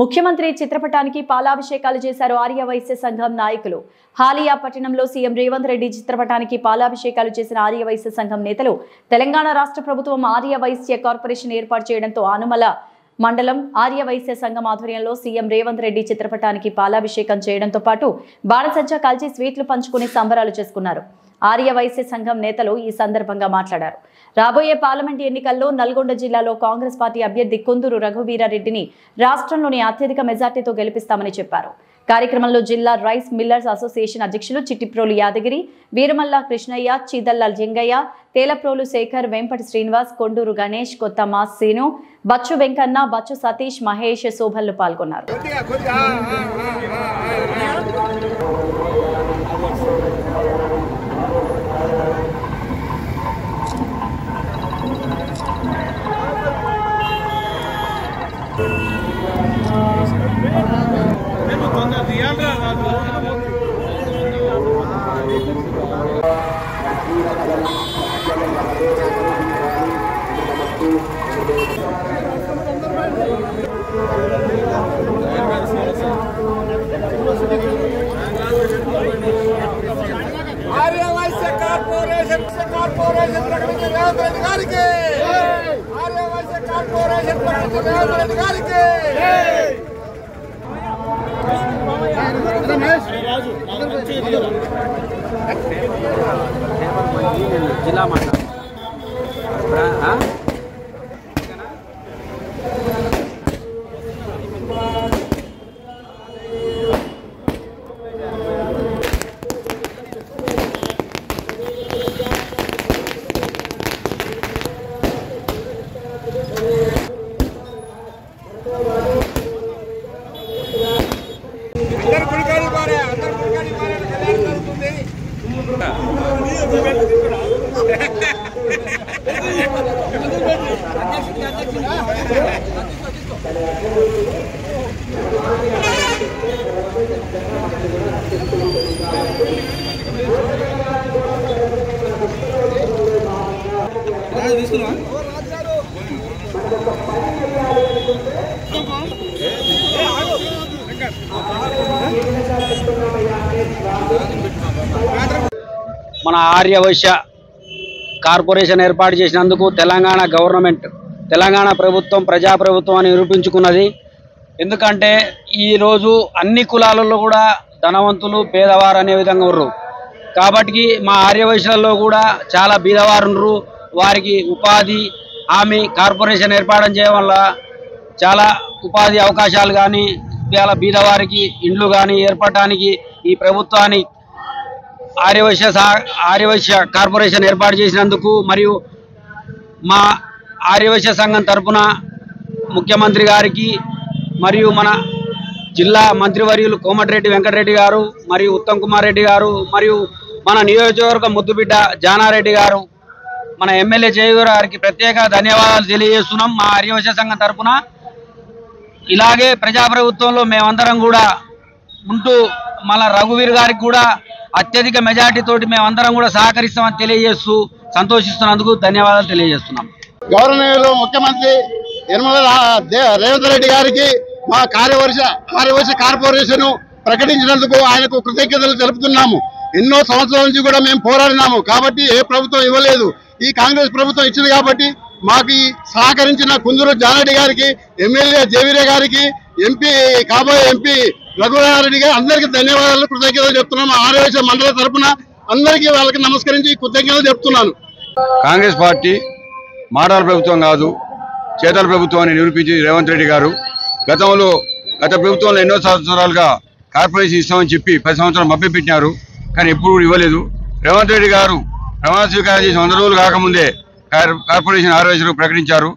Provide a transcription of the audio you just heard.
ముఖ్యమంత్రి చిత్రపటానికి పాలాభిషేకాలు చేశారు ఆర్యవైశ్య సంఘం నాయకులు. హాలియా పట్టణంలో సీఎం రేవంత్ రెడ్డి చిత్రపటానికి పాలాభిషేకాలు చేసిన ఆర్యవైశ్య సంఘం నేతలు తెలంగాణ రాష్ట్ర ప్రభుత్వం ఆర్యవైశ్య కార్పొరేషన్ ఏర్పాటు చేయడంతో ఆనుమల మండలం ఆర్యవైశ్య సంఘం ఆధ్వర్యంలో సీఎం రేవంత్ రెడ్డి చిత్రపటానికి పాలాభిషేకం చేయడంతో పాటు బాణసంచా కాల్చి స్వీట్లు పంచుకుని సంబరాలు చేసుకున్నారు. ఆర్యవైశ్య సంఘం నేతలు ఈ సందర్భంగా మాట్లాడారు. రాబోయే పార్లమెంట్ ఎన్నికల్లో నల్గొండ జిల్లాలో కాంగ్రెస్ పార్టీ అభ్యర్థి కుందూరు రఘువీరారెడ్డిని రాష్ట్రంలోని అత్యధిక మెజార్టీతో గెలిపిస్తామని చెప్పారు. కార్యక్రమంలో జిల్లా రైస్ మిల్లర్స్ అసోసియేషన్ అధ్యక్షులు చిట్టిప్రోలు యాదగిరి, వీరమల్ల కృష్ణయ్య, చీదల్ల లింగయ్య, తేలప్రోలు శేఖర్, వెంపటి శ్రీనివాస్, కొండూరు గణేష్, కొత్త మాస్ సీను, బచ్చు వెంకన్న, బచ్చు సతీష్, మహేష్, శోభన్లు పాల్గొన్నారు. ఆర్యవైశ్య కార్పొరేషన్ ప్రకటించిన రేవంత్ రెడ్డి గారికి, ఆర్యవైశ్య కార్పొరేషన్ ప్రకటించిన రేవంత్ రెడ్డి గారికి. జిల్లా మాట మన ఆర్యవైశ్య కార్పొరేషన్ ఏర్పాటు చేసినందుకు తెలంగాణ గవర్నమెంట్, తెలంగాణ ప్రభుత్వం ప్రజాప్రభుత్వం అని నిరూపించుకున్నది. ఎందుకంటే ఈరోజు అన్ని కులాలలో కూడా ధనవంతులు పేదవారు అనే విధంగా ఉన్నారు. కాబట్టి మా ఆర్యవైశ్యులలో కూడా చాలా బీదవారు ఉన్నారు. వారికి ఉపాధి హామీ కార్పొరేషన్ ఏర్పాటు చేయడం వల్ల చాలా ఉపాధి అవకాశాలు కానీ, చాలా బీదవారికి ఇండ్లు కానీ ఏర్పడటానికి ఈ ప్రభుత్వాన్ని ఆర్యవైశ్య కార్పొరేషన్ ఏర్పాటు చేసినందుకు, మరియు మా ఆర్యవైశ్య సంఘం తరపున ముఖ్యమంత్రి గారికి, మరియు మన జిల్లా మంత్రివర్యులు కోమటిరెడ్డి వెంకటరెడ్డి గారు, మరియు ఉత్తమ్ కుమార్ రెడ్డి గారు, మరియు మన నియోజకవర్గ ముద్దుబిడ్డ జానారెడ్డి గారు, మన ఎమ్మెల్యే జయవీర గారికి ప్రత్యేక ధన్యవాదాలు తెలియజేస్తున్నాం. మా ఆర్యవైశ్య సంఘం తరపున ఇలాగే ప్రజాప్రభుత్వంలో మేమందరం కూడా ఉంటూ మన రఘువీర్ గారికి కూడా అత్యధిక మెజార్టీ తోటి మేమందరం కూడా సహకరిస్తామని తెలియజేస్తూ సంతోషిస్తున్నందుకు ధన్యవాదాలు తెలియజేస్తున్నాం. గౌరవనీయులు ముఖ్యమంత్రి రేవంత్ రెడ్డి గారికి మా ఆర్యవైశ్య కార్పొరేషన్ ప్రకటించినందుకు ఆయనకు కృతజ్ఞతలు తెలుపుతున్నాము. ఎన్నో సంవత్సరాల నుంచి కూడా మేము పోరాడినాము. కాబట్టి ఏ ప్రభుత్వం ఇవ్వలేదు, ఈ కాంగ్రెస్ ప్రభుత్వం ఇచ్చింది. కాబట్టి మాకు సహకరించిన కుందూరు జానారెడ్డి గారికి, ఎమ్మెల్యే జయవీర గారికి, కాబోయే ఎంపీ రఘువీరారెడ్డి గారు అందరికీ ధన్యవాదాలు, కృతజ్ఞతలు చెప్తున్నాము. ఆర్యవైశ్య మండల తరఫున అందరికీ వాళ్ళకి నమస్కరించి కృతజ్ఞతలు చెప్తున్నాను. కాంగ్రెస్ పార్టీ మాటల ప్రభుత్వం కాదు, చేతల ప్రభుత్వం అని నిరూపించి రేవంత్ రెడ్డి గారు గత ప్రభుత్వంలో ఎన్నో సంవత్సరాలుగా కార్పొరేషన్ ఇస్తామని చెప్పి 10 సంవత్సరాలు మభ్యపెట్టినారు. కానీ ఎప్పుడు ఇవ్వలేదు. రేవంత్ రెడ్డి గారు ప్రమాణ స్వీకారం చేసి 100 రోజులు కాకముందే కార్పొరేషన్ ఆర్యవైశ్యులకు ప్రకటించారు.